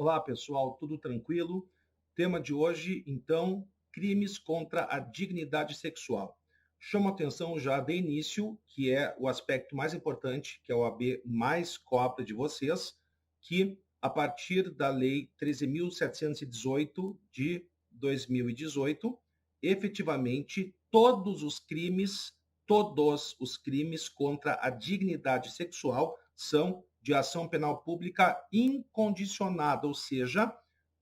Olá, pessoal, tudo tranquilo? Tema de hoje, então, crimes contra a dignidade sexual. Chamo a atenção já de início, que é o aspecto mais importante, que a OAB mais cobra de vocês, que a partir da Lei 13.718 de 2018, efetivamente, todos os crimes contra a dignidade sexual são de ação penal pública incondicionada, ou seja,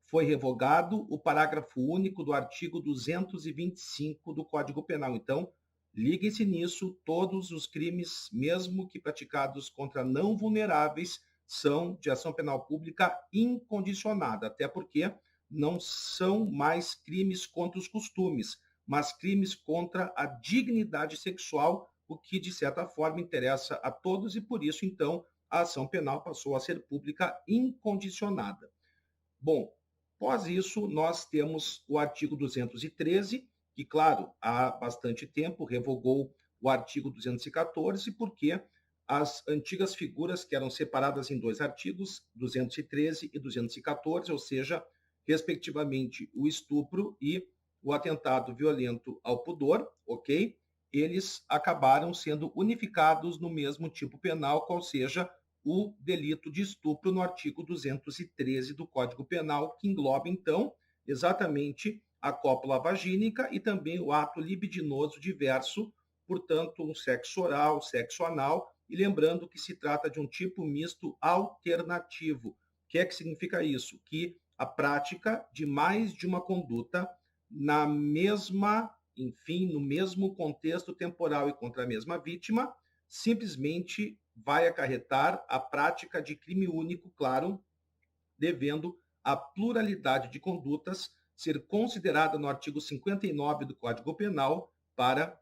foi revogado o parágrafo único do artigo 225 do Código Penal. Então, liguem-se nisso, todos os crimes, mesmo que praticados contra não vulneráveis, são de ação penal pública incondicionada, até porque não são mais crimes contra os costumes, mas crimes contra a dignidade sexual, o que, de certa forma, interessa a todos e, por isso, então, a ação penal passou a ser pública incondicionada. Bom, após isso, nós temos o artigo 213, que, claro, há bastante tempo revogou o artigo 214, porque as antigas figuras que eram separadas em dois artigos, 213 e 214, ou seja, respectivamente, o estupro e o atentado violento ao pudor, ok? Eles acabaram sendo unificados no mesmo tipo penal, qual seja o delito de estupro no artigo 213 do Código Penal, que engloba, então, exatamente a cópula vagínica e também o ato libidinoso diverso, portanto, um sexo oral, sexo anal, e lembrando que se trata de um tipo misto alternativo. O que é que significa isso? Que a prática de mais de uma conduta na mesma, enfim, no mesmo contexto temporal e contra a mesma vítima, simplesmente vai acarretar a prática de crime único, claro, devendo a pluralidade de condutas ser considerada no artigo 59 do Código Penal para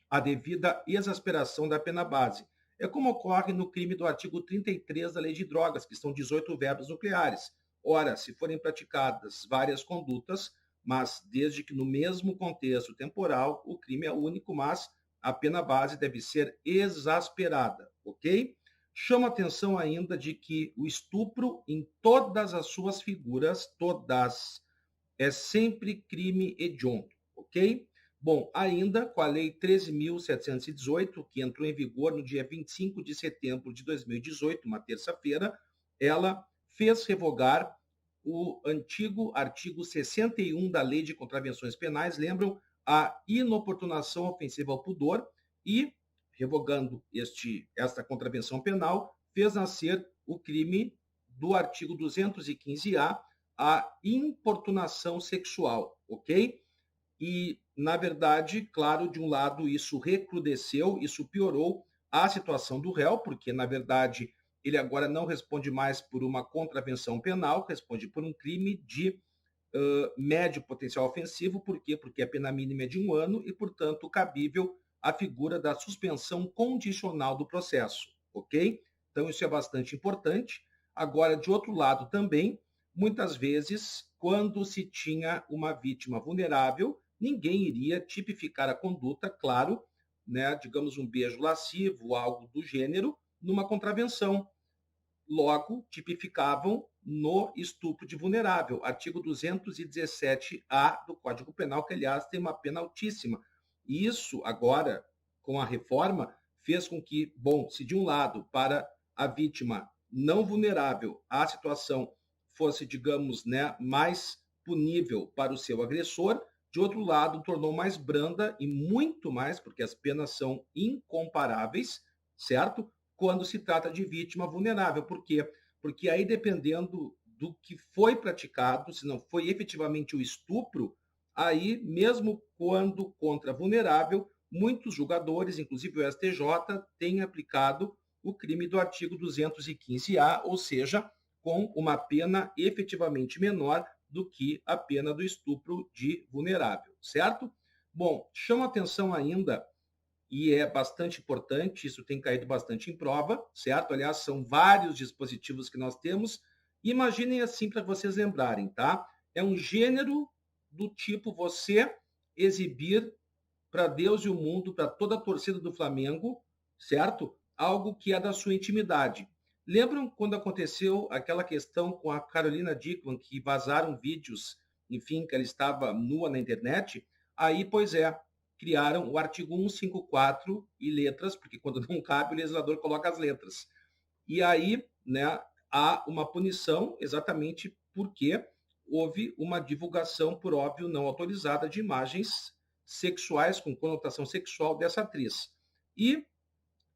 a devida exasperação da pena base. É como ocorre no crime do artigo 33 da Lei de Drogas, que são 18 verbos nucleares. Ora, se forem praticadas várias condutas, mas desde que no mesmo contexto temporal, o crime é único, mas a pena base deve ser exasperada, ok? Chama atenção ainda de que o estupro, em todas as suas figuras, todas, é sempre crime hediondo, ok? Bom, ainda com a Lei 13.718, que entrou em vigor no dia 25 de setembro de 2018, uma terça-feira, ela fez revogar o antigo artigo 61 da Lei de Contravenções Penais, lembram? A inoportunação ofensiva ao pudor e, revogando esta contravenção penal, fez nascer o crime do artigo 215-A, a importunação sexual, ok? E, na verdade, claro, de um lado isso recrudesceu, isso piorou a situação do réu, porque, na verdade, ele agora não responde mais por uma contravenção penal, responde por um crime de médio potencial ofensivo. Por quê? Porque a pena mínima é de 1 ano e, portanto, cabível a figura da suspensão condicional do processo, ok? Então, isso é bastante importante. Agora, de outro lado também, muitas vezes, quando se tinha uma vítima vulnerável, ninguém iria tipificar a conduta, claro, né, digamos um beijo lascivo, algo do gênero, numa contravenção. Logo, tipificavam no estupro de vulnerável, artigo 217-A do Código Penal, que, aliás, tem uma pena altíssima. E isso, agora, com a reforma, fez com que, bom, se de um lado, para a vítima não vulnerável, a situação fosse, digamos, né, mais punível para o seu agressor, de outro lado, tornou mais branda e muito mais, porque as penas são incomparáveis, certo? Quando se trata de vítima vulnerável. Por quê? Porque aí, dependendo do que foi praticado, se não foi efetivamente o estupro, aí, mesmo quando contra vulnerável, muitos julgadores, inclusive o STJ, têm aplicado o crime do artigo 215-A, ou seja, com uma pena efetivamente menor do que a pena do estupro de vulnerável, certo? Bom, chama atenção ainda, e é bastante importante, isso tem caído bastante em prova, certo? Aliás, são vários dispositivos que nós temos. Imaginem assim para vocês lembrarem, tá? É um gênero do tipo você exibir para Deus e o mundo, para toda a torcida do Flamengo, certo? Algo que é da sua intimidade. Lembram quando aconteceu aquela questão com a Carolina Dickmann, que vazaram vídeos, enfim, que ela estava nua na internet? Aí, pois é, criaram o artigo 154 e letras, porque quando não cabe, o legislador coloca as letras. E aí, né, há uma punição exatamente porque houve uma divulgação, por óbvio, não autorizada de imagens sexuais com conotação sexual dessa atriz. E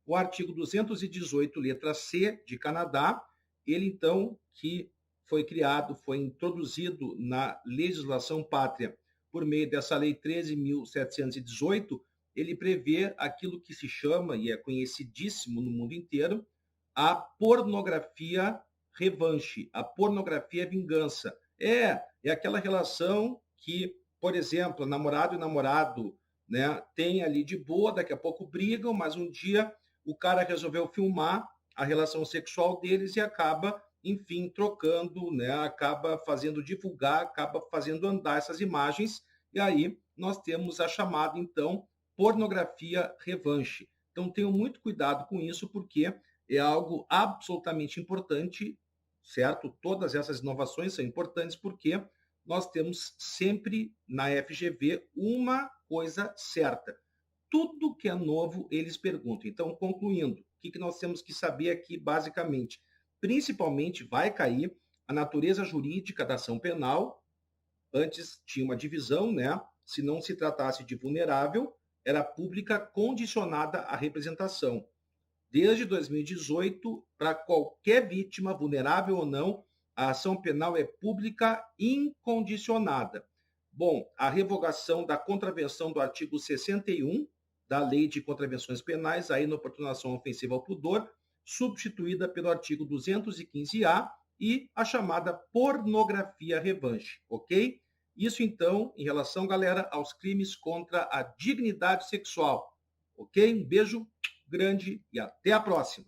o artigo 218, letra C, de Canadá, ele então, que foi criado, foi introduzido na legislação pátria por meio dessa lei 13.718, ele prevê aquilo que se chama, e é conhecidíssimo no mundo inteiro, a pornografia revanche, a pornografia vingança. É aquela relação que, por exemplo, namorado e namorado, né, tem ali de boa, daqui a pouco brigam, mas um dia o cara resolveu filmar a relação sexual deles e acaba, enfim, trocando, né, acaba fazendo divulgar, acaba fazendo andar essas imagens, e aí nós temos a chamada, então, pornografia revanche. Então, tenham muito cuidado com isso, porque é algo absolutamente importante, certo? Todas essas inovações são importantes porque nós temos sempre na FGV uma coisa certa. Tudo que é novo, eles perguntam. Então, concluindo, o que nós temos que saber aqui, basicamente? Principalmente, vai cair a natureza jurídica da ação penal. Antes tinha uma divisão, né? Se não se tratasse de vulnerável, era pública condicionada à representação. Desde 2018, para qualquer vítima, vulnerável ou não, a ação penal é pública incondicionada. Bom, a revogação da contravenção do artigo 61 da Lei de Contravenções Penais, a inoportunação ofensiva ao pudor, substituída pelo artigo 215-A e a chamada pornografia revanche, ok? Isso, então, em relação, galera, aos crimes contra a dignidade sexual, ok? Um beijo grande e até a próxima.